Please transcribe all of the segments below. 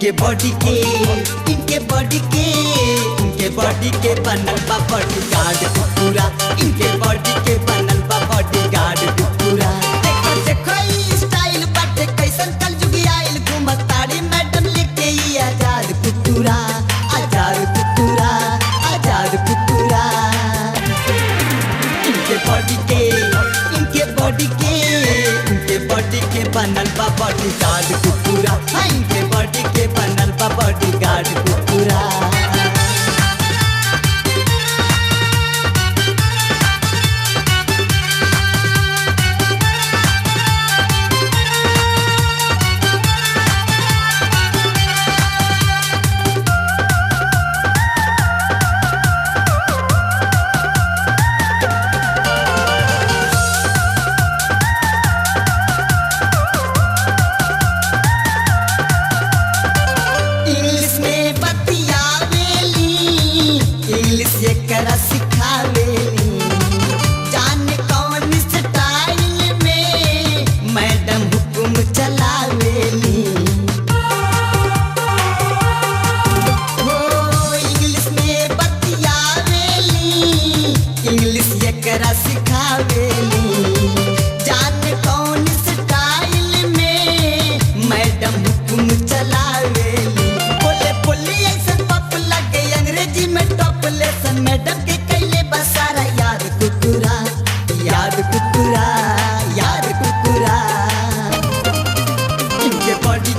इनके बॉडी के बनल बा बॉडीगार्ड पूरा। इनके बॉडी के बनल बा बॉडीगार्ड पूरा। देखो देखो ई स्टाइल बाटे कैसन कलजुगी आइल घूमत ताड़ी मैडम लेके ई आजाद कुतुरा आजाद कुतुरा आजाद कुतुरा। इनके बॉडी के बनल बा बॉडीगार्ड कुतुरा। इनके बॉडी के बनल बा बॉडीगार्ड कुतुरा। एकरा सिखावेली जाने कौन स्टाइल में मैडम हुकुम चलावेली। हो इंग्लिश में बतियावेली इंग्लिश एकरा सिखावेली जाने कौन स्टाइल में मैडम हुकुम चलावेली। बोले बोले ऐसे पप लगे अंग्रेजी में टॉप लेसन मैडम के कैले बसारा याद कुकुरा याद कुकुरा याद कुकुरा। इनके बॉडी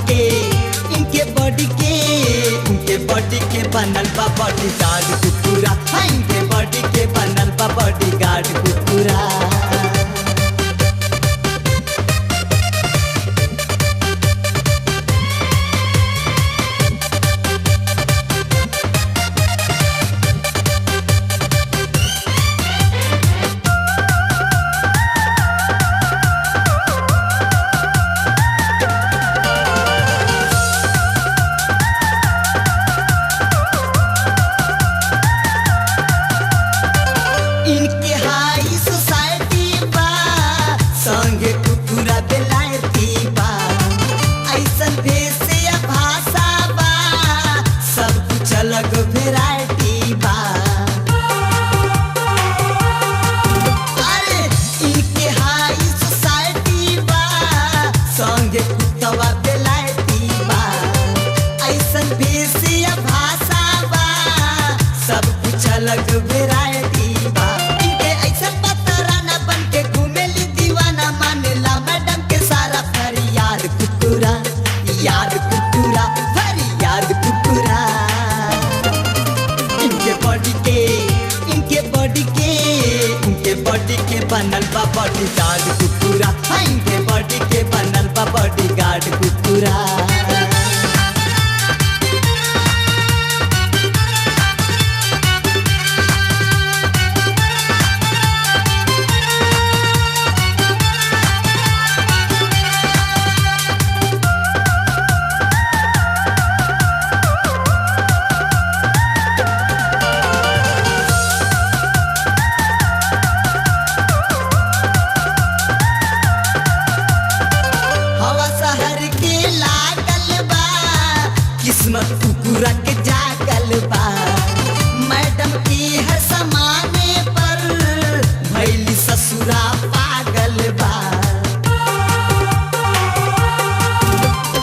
के बनल बा बॉडीगार्ड कुकुरा। इनके बॉडी के बनल बा बॉडीगार्ड कुकुरा। इनके हाई सोसाइटी बा संगे कुकुरा बेलायती बा ऐसन भेष या भाषा बा सब कुछ अलग वेराइटी बा। अरे इनके हाई सोसाइटी बा संगे कुत्तवा बेलायती बा ऐसन भेष या भाषा बा सब कुछ अलग वेराइटी बा। याद कुकुरा फरियाद कुकुरा। इनके बॉडी के बनल बा बॉडीगार्ड कुकुरा। इनके बॉडी के बनल बा बॉडीगार्ड कुकुरा। किस्मत कुकुरा के जागल बा मैडम की हर समाने पर भैली ससुरा पागल बा।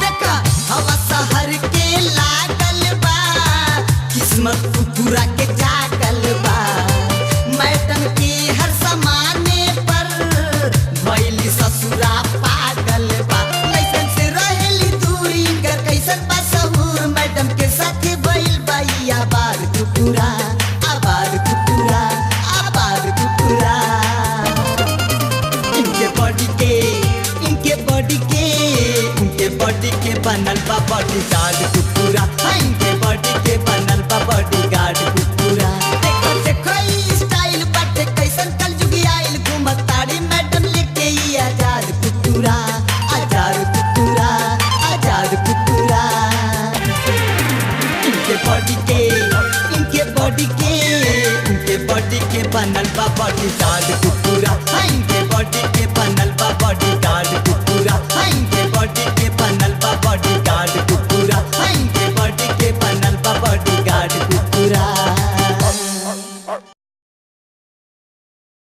देखा हवा शहर के लागल बा किस्मत कुकुरा के जागल बा मैडम की हर समाने पर भैली ससुरा पागल बा। कैसन से रहेली दूरी कर कैसन बा मैडम के साथ बैल बाई आबाद कुकुरा आबाद कुकुरा आबाद कुकुरा। इनके बॉडी के बनल बा बॉडीगार्ड कुकुरा। इनके बॉडी के बनल बा बॉडीगार्ड कुकुरा। देखो देखो ई स्टाइल बाटे कैसन कलजुगी आइल घूमत ताड़ी मैडम लेके ई आजाद कुकुरा आजाद कुकुरा आजाद कुकुरा। इनके बॉडी के बनल बा बॉडीगार्ड कुकुरा। इनके